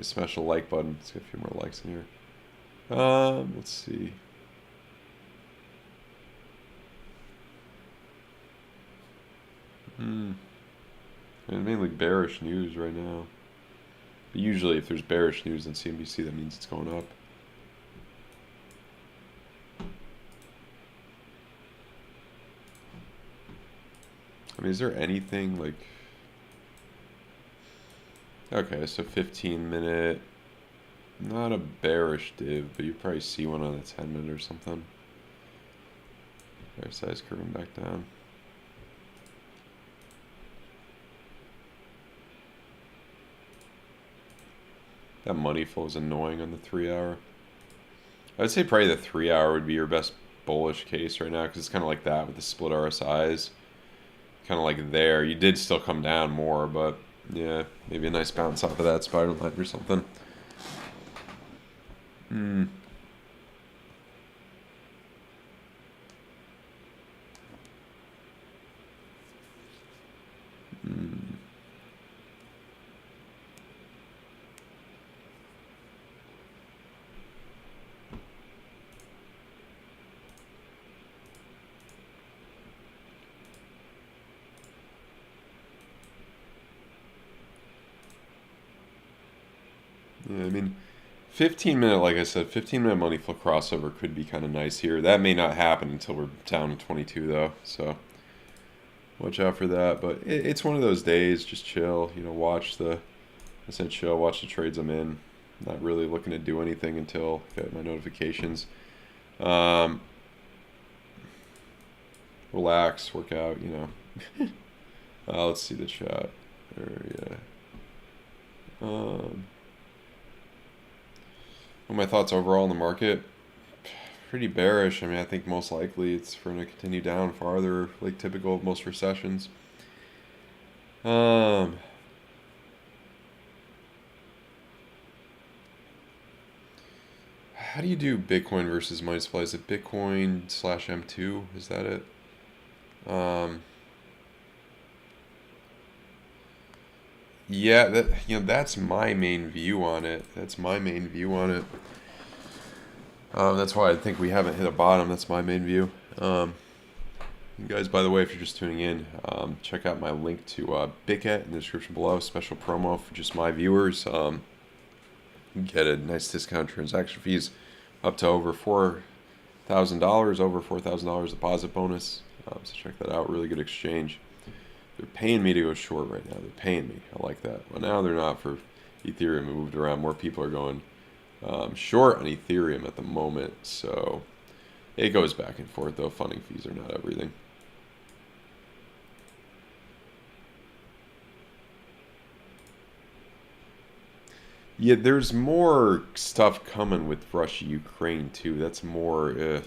Smash the like button. Let's get a few more likes in here. Let's see. Mainly bearish news right now. But usually if there's bearish news on CNBC, that means it's going up. I mean, is there anything like... Okay, so 15-minute... Not a bearish div, but you probably see one on a 10-minute or something. Bear size curving back down. That money flow is annoying on the 3-hour. I'd say probably the 3-hour would be your best bullish case right now, because it's kind of like that with the split RSIs. kind of like there. You did still come down more, but yeah, maybe a nice bounce off of that spider line or something. Hmm. Yeah, I mean, 15-minute, like I said, 15-minute money flow crossover could be kind of nice here. That may not happen until we're down to 22, though, so watch out for that. But it's one of those days, just chill, watch the, I said chill, watch the trades I'm in. Not really looking to do anything until I get my notifications. Um, Relax, work out, let's see the chat. Yeah. What my thoughts overall on the market? Pretty bearish. I mean, I think most likely it's going to continue down farther, like typical of most recessions. How do you do Bitcoin versus money supply? Is it Bitcoin / M2? Is that it? Yeah, that's my main view on it. That's why I think we haven't hit a bottom. That's my main view. You guys, by the way, if you're just tuning in, check out my link to BITGET in the description below. Special promo for just my viewers. Get a nice discount transaction fees up to over $4,000, over $4,000 deposit bonus. So check that out. Really good exchange. They're paying me to go short right now. They're paying me. I like that. Well, now they're not for Ethereum. It moved around. More people are going short on Ethereum at the moment. So it goes back and forth, though. Funding fees are not everything. Yeah, there's more stuff coming with Russia, Ukraine, too. That's more...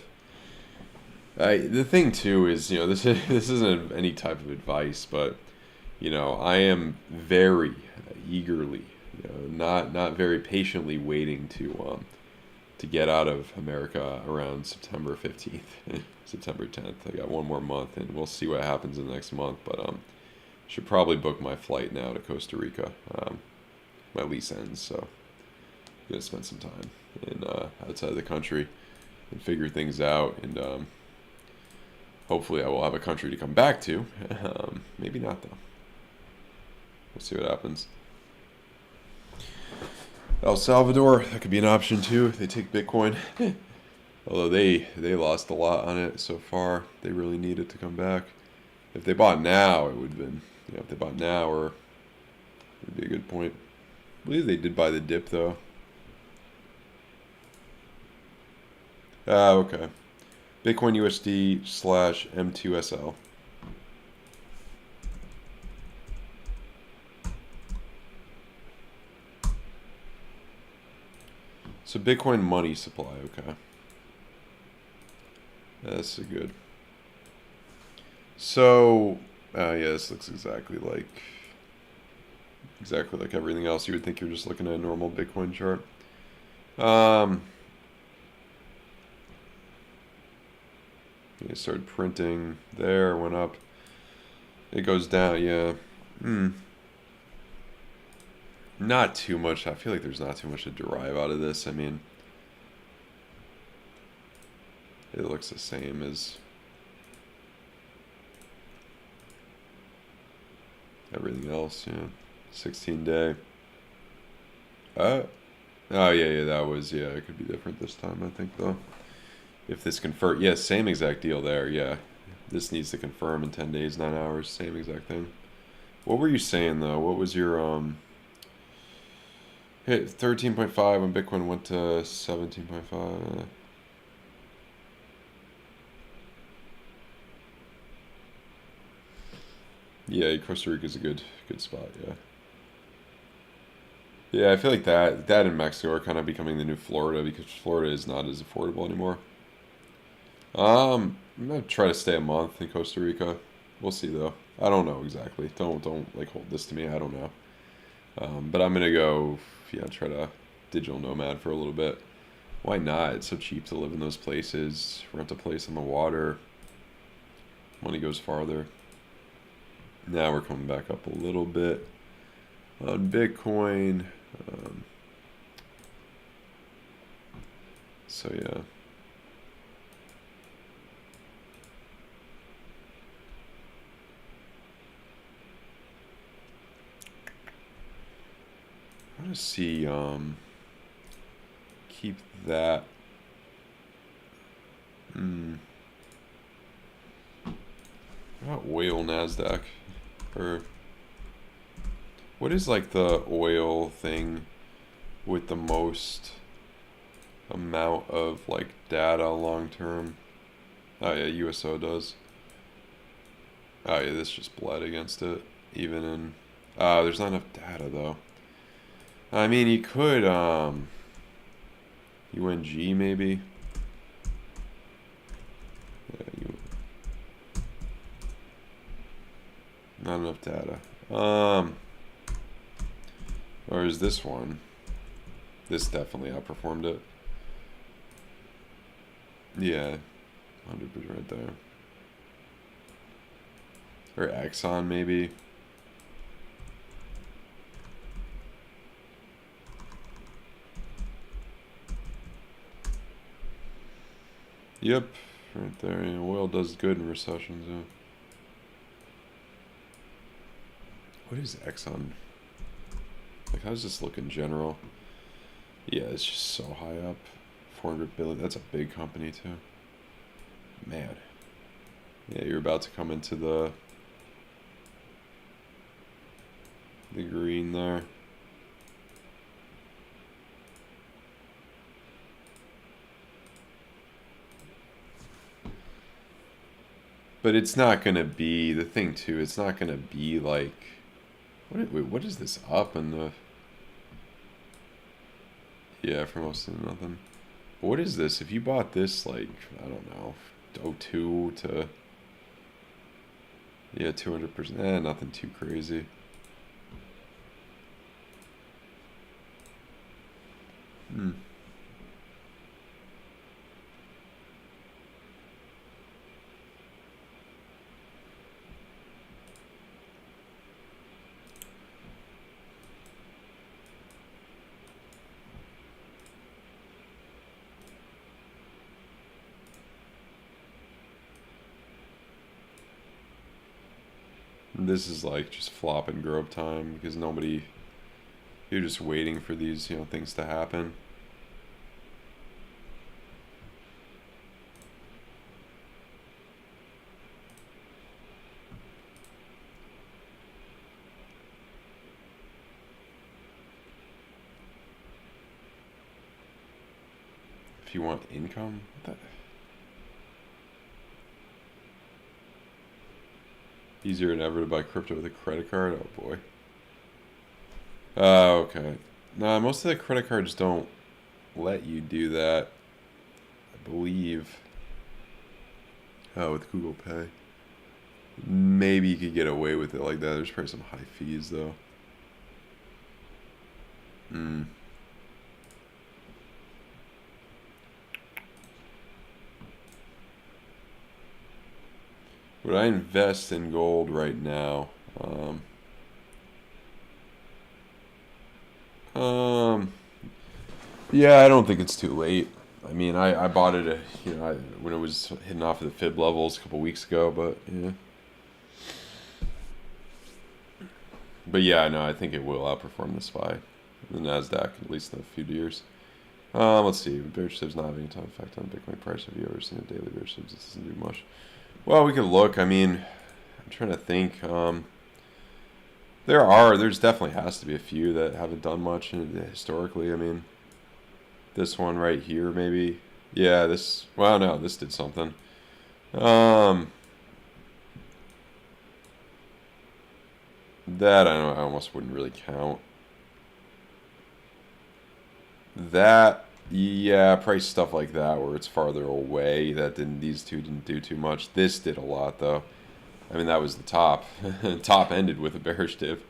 the thing too is, this isn't any type of advice, but I am very eagerly, not very patiently waiting to get out of America around September 15th, September 10th. I got one more month, and we'll see what happens in the next month. But should probably book my flight now to Costa Rica. My lease ends, so I'm gonna spend some time in outside the country and figure things out and. Hopefully I will have a country to come back to. Maybe not, though. We'll see what happens. El Salvador, that could be an option, too. They take Bitcoin. Although they lost a lot on it so far. They really need it to come back. If they bought now, it would have been... if they bought now, it would be a good point. I believe they did buy the dip, though. Okay. Bitcoin USD / M2SL. So Bitcoin money supply, okay. That's a good. So, yeah, this looks exactly like everything else. You would think you're just looking at a normal Bitcoin chart. It started printing there, went up. It goes down, yeah. Not too much. I feel like there's not too much to derive out of this. I mean, it looks the same as everything else, yeah. 16-day. Oh, yeah, that was, yeah, it could be different this time, I think, though. If this confirm, yeah, same exact deal there, yeah. This needs to confirm in 10 days, 9 hours, same exact thing. What were you saying, though? What was your, hit 13.5 when Bitcoin went to 17.5? Yeah, Costa Rica is a good spot, yeah. Yeah, I feel like that and Mexico are kind of becoming the new Florida because Florida is not as affordable anymore. I'm gonna try to stay a month in Costa Rica. We'll see though. I don't know exactly. Don't like hold this to me. I don't know. But I'm gonna go, yeah, try to digital nomad for a little bit. Why not? It's so cheap to live in those places. Rent a place on the water. Money goes farther. Now we're coming back up a little bit on Bitcoin. So yeah. I want to see, keep that. What about oil NASDAQ? Or what is like the oil thing with the most amount of like data long term? Oh yeah, USO does. Oh yeah, this just bled against it. Even in, there's not enough data though. I mean, you could, UNG maybe. Yeah, not enough data. Or is this one? This definitely outperformed it. Yeah, 100% right there. Or Exxon maybe. Yep, right there. Yeah, oil does good in recessions. Yeah. What is Exxon? Like, how's this look in general? Yeah, it's just so high up. 400 billion. That's a big company too. Man. Yeah, you're about to come into the green there. But it's not gonna be the thing too. It's not gonna be like, what is this up in the? Yeah, for most of nothing. What is this? If you bought this like, I don't know, 02 to, yeah, 200%. Nothing too crazy. This is like just flop and grow up time because nobody, you're just waiting for these, things to happen. If you want income, easier than ever to buy crypto with a credit card. Oh boy. Okay. Nah, most of the credit cards don't let you do that, I believe. Oh, with Google Pay. Maybe you could get away with it like that. There's probably some high fees though. Would I invest in gold right now? Yeah, I don't think it's too late. I mean, I bought it, when it was hitting off of the fib levels a couple weeks ago, but yeah. But yeah, no, I think it will outperform the SPY, the NASDAQ, at least in a few years. Let's see. Bearish not having a ton of effect on Bitcoin price. Have you ever seen a daily bearish? This doesn't do much. Well, we could look. I mean, I'm trying to think. There's definitely has to be a few that haven't done much historically. I mean, this one right here, maybe. Yeah, well, no, this did something. That I almost wouldn't really count. That, yeah, price stuff like that where it's farther away. These two didn't do too much. This did a lot though. I mean, that was the top. Top ended with a bearish div.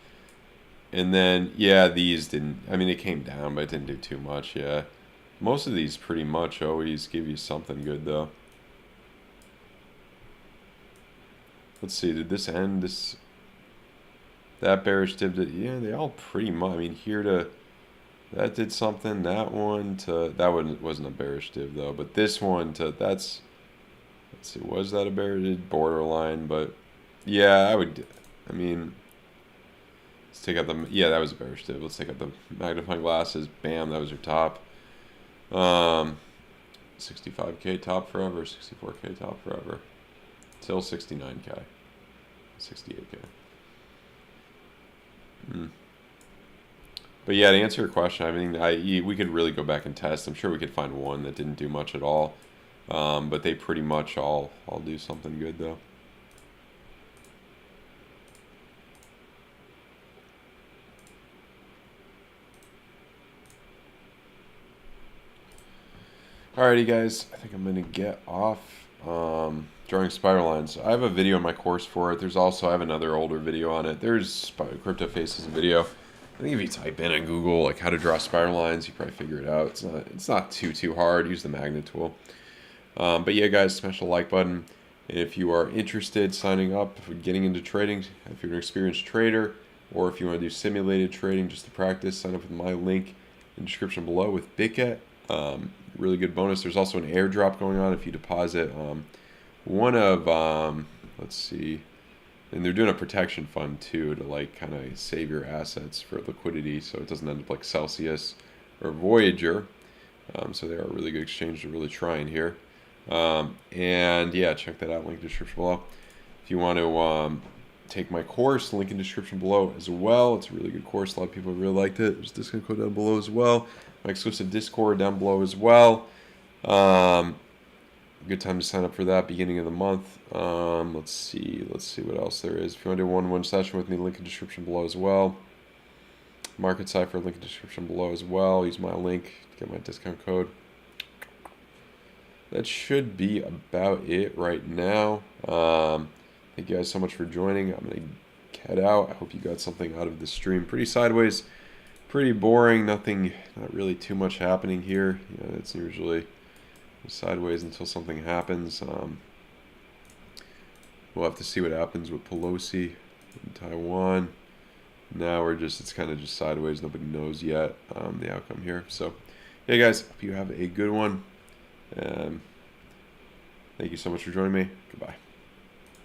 And then, yeah, these didn't, I mean, it came down, but it didn't do too much, yeah. Most of these pretty much always give you something good, though. Let's see, did this end? That bearish div did, yeah, they all pretty much, I mean, here to, that did something, that one to, that one wasn't a bearish div, though, but this one to, that's, let's see, was that a bearish? Borderline, but, yeah, I mean, let's take out the, yeah, that was a bearish div. Let's take out the magnifying glasses. Bam, that was your top. 65K top forever, 64K top forever. Till 69K. 68K. But yeah, to answer your question, I mean, we could really go back and test. I'm sure we could find one that didn't do much at all. But they pretty much all do something good, though. Alrighty, guys, I think I'm gonna get off drawing spiral lines. I have a video in my course for it. I have another older video on it. There's Crypto Faces video. I think if you type in on Google like how to draw spiral lines, you probably figure it out. It's not too hard. Use the magnet tool. But yeah, guys, smash the like button. And if you are interested signing up, getting into trading, if you're an experienced trader, or if you want to do simulated trading just to practice, sign up with my link in the description below with BITGET. Really good bonus. There's also an airdrop going on if you deposit one of, let's see, and they're doing a protection fund too to like kind of save your assets for liquidity so it doesn't end up like Celsius or Voyager. So they are a really good exchange to really try in here. And yeah, check that out, link in the description below. If you want to take my course, link in the description below as well. It's a really good course. A lot of people really liked it. There's a discount code down below as well. My exclusive Discord down below as well. Good time to sign up for that, beginning of the month. Let's see what else there is. If you want to do a one-on-one session with me, link in the description below as well. Market Cipher, link in the description below as well. Use my link to get my discount code. That should be about it right now. Thank you guys so much for joining. I'm going to head out. I hope you got something out of this stream. Pretty sideways, pretty boring. Not really too much happening here. You know, it's usually sideways until something happens. We'll have to see what happens with Pelosi in Taiwan. Now it's kind of just sideways. Nobody knows yet the outcome here. So, hey guys, hope you have a good one. Thank you so much for joining me. Goodbye.